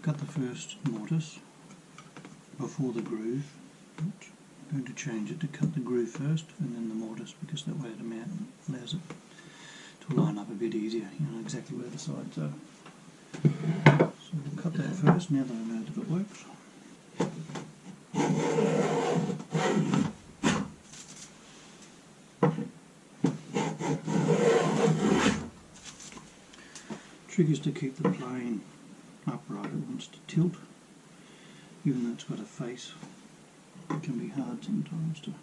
cut the first mortise before the groove. I'm going to change it to cut the groove first and then the mortise, because that way it allows it to line up a bit easier, you know exactly where the sides are. So we'll cut that first now that I know that it works. Trick is to keep the plane upright. It wants to tilt, even though it's got a face. It can be hard sometimes to.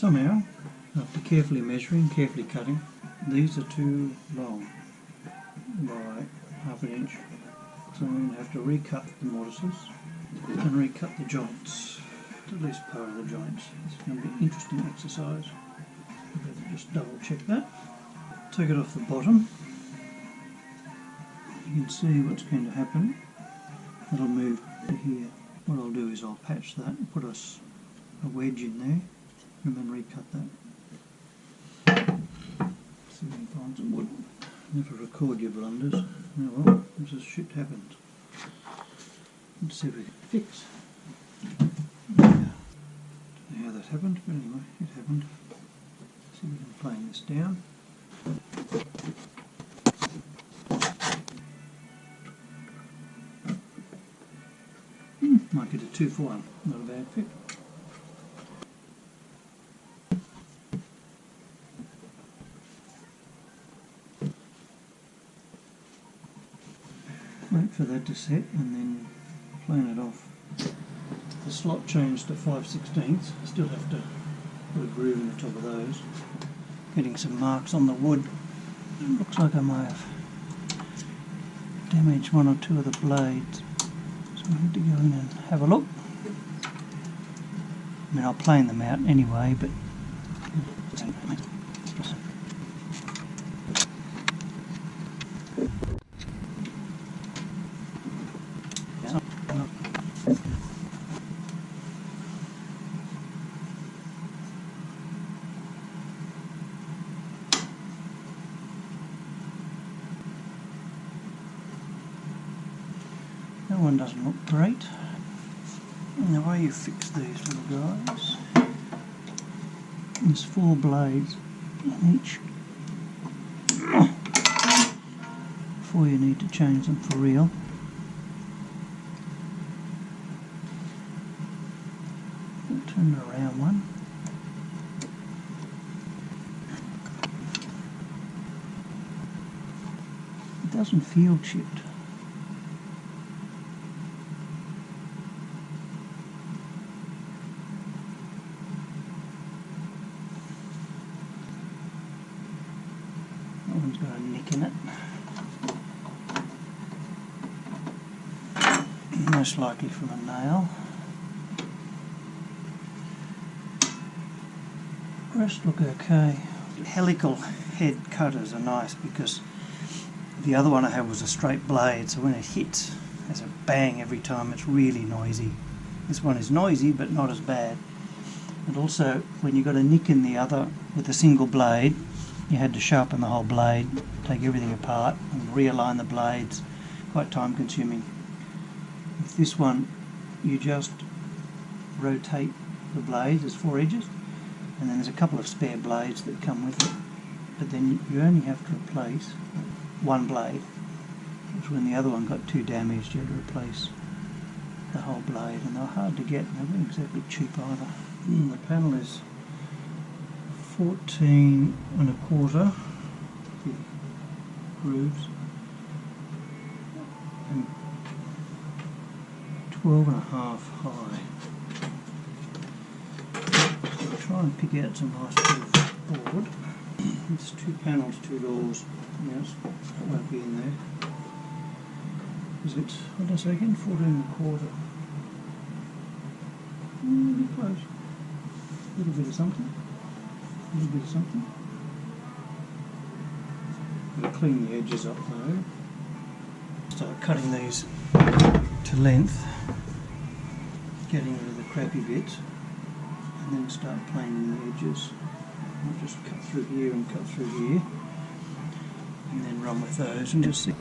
somehow, after carefully measuring, carefully cutting, these are too long by half an inch. So I'm going to have to recut the mortises and recut the joints, at least part of the joints. It's going to be an interesting exercise. I'll better just double check that. Take it off the bottom. You can see what's going to happen. It'll move to here. What I'll do is I'll patch that and put us a wedge in there and then recut that. See if we can find some wood. Never record your blunders. Oh well, this is shit happens. Let's see if we can fix. Yeah. Don't know how that happened, but anyway, it happened. See if we can plane this down. Might get a 2-for-1, not a bad fit. Wait for that to set and then plane it off. The slot changed to 5/16. Still have to put a groove in the top of those. Getting some marks on the wood. It looks like I may have damaged one or two of the blades. So I need to go in and have a look. I mean, I'll plane them out anyway, but that one doesn't look great. And the way you fix these little guys, there's 4 blades in each. Before you need to change them for real. I'll turn it around one. It doesn't feel chipped. That one's got a nick in it. Most likely from a nail. The rest look okay. Helical head cutters are nice because the other one I had was a straight blade, so when it hits, there's a bang every time. It's really noisy. This one is noisy but not as bad. And also, when you got a nick in the other with a single blade, you had to sharpen the whole blade, take everything apart and realign the blades. Quite time consuming. With this one, you just rotate the blades. There's 4 edges, and then there's a couple of spare blades that come with it. But then you only have to replace one blade, which when the other one got too damaged, you had to replace the whole blade, and they were hard to get, and they weren't exactly cheap either. The panel is 14 1/4 grooves and 12.5 high. I'll try and pick out some nice bit of board. It's 2 panels, 2 doors. Yes, that won't be in there. Is it, what did I say again? 14 1/4. Really close. A little bit of something. A little bit of something. Got to clean the edges up though. Start cutting these to length, getting rid of the crappy bits, and then start planing the edges. I'll just cut through here and cut through here, and then run with those and just see.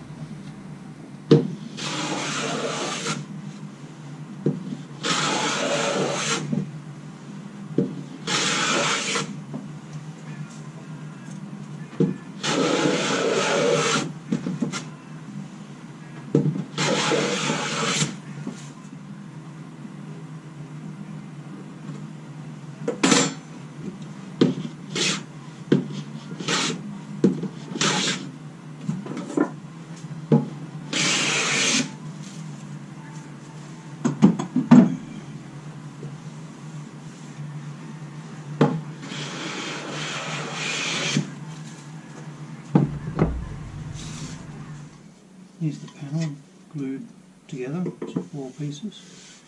Here's the panel glued together, it's 4 pieces.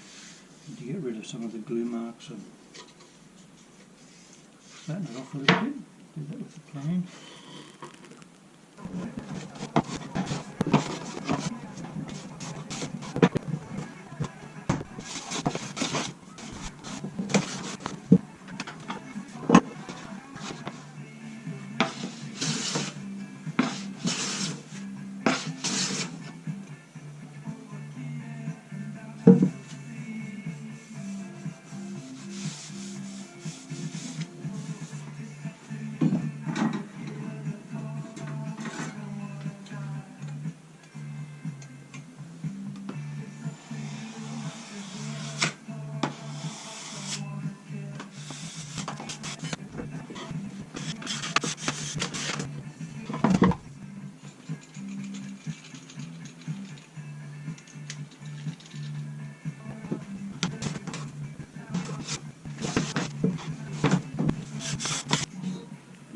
And to get rid of some of the glue marks and flatten it off a little bit. Do that with the plane.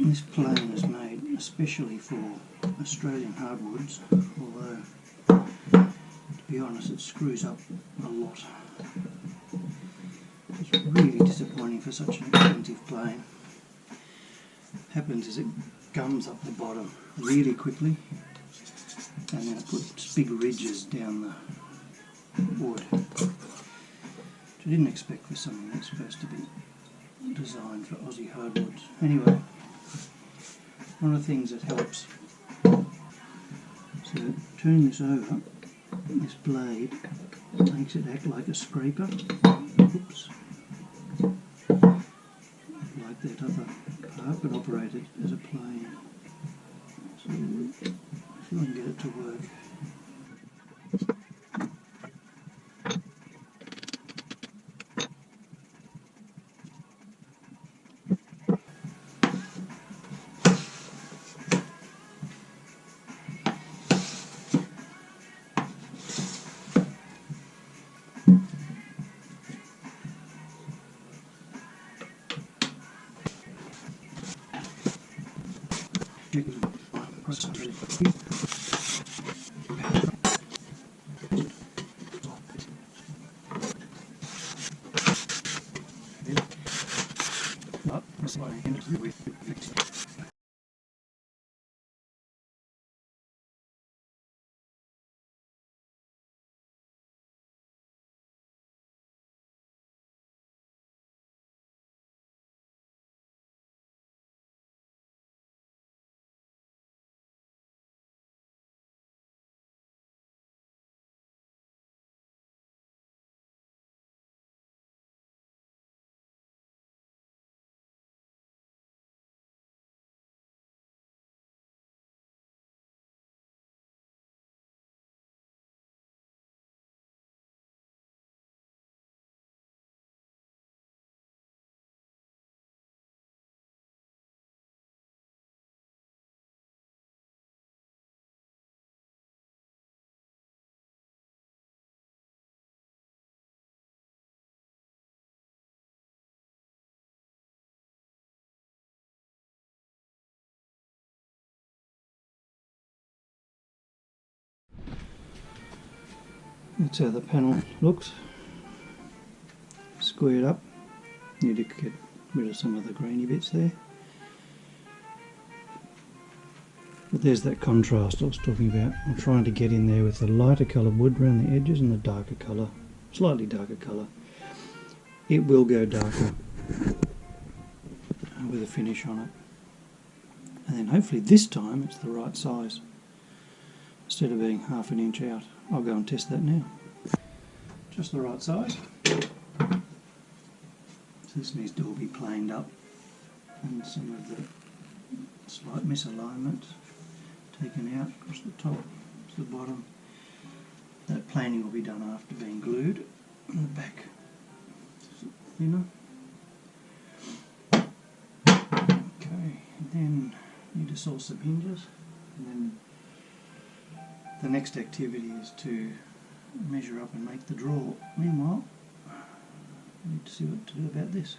This plane is made especially for Australian hardwoods, although to be honest it screws up a lot. It's really disappointing for such an expensive plane. What happens is it gums up the bottom really quickly and then it puts big ridges down the wood, which I didn't expect for something that's supposed to be designed for Aussie hardwoods. Anyway, one of the things that helps, so turning this over, this blade makes it act like a scraper. Oops. Like that other part, but operated as a plane. So see if I can get it to work. That's how the panel looks, squared up. Need to get rid of some of the grainy bits there. But there's that contrast I was talking about. I'm trying to get in there with the lighter coloured wood around the edges and the darker colour, slightly darker colour. It will go darker with a finish on it. And then hopefully this time it's the right size. Instead of being half an inch out. I'll go and test that now. Just the right size. So this needs to all be planed up and some of the slight misalignment taken out across the top to the bottom. That planing will be done after being glued on the back. Thinner. Okay, and then need to saw some hinges, and then the next activity is to measure up and make the drawer. Meanwhile, I need to see what to do about this.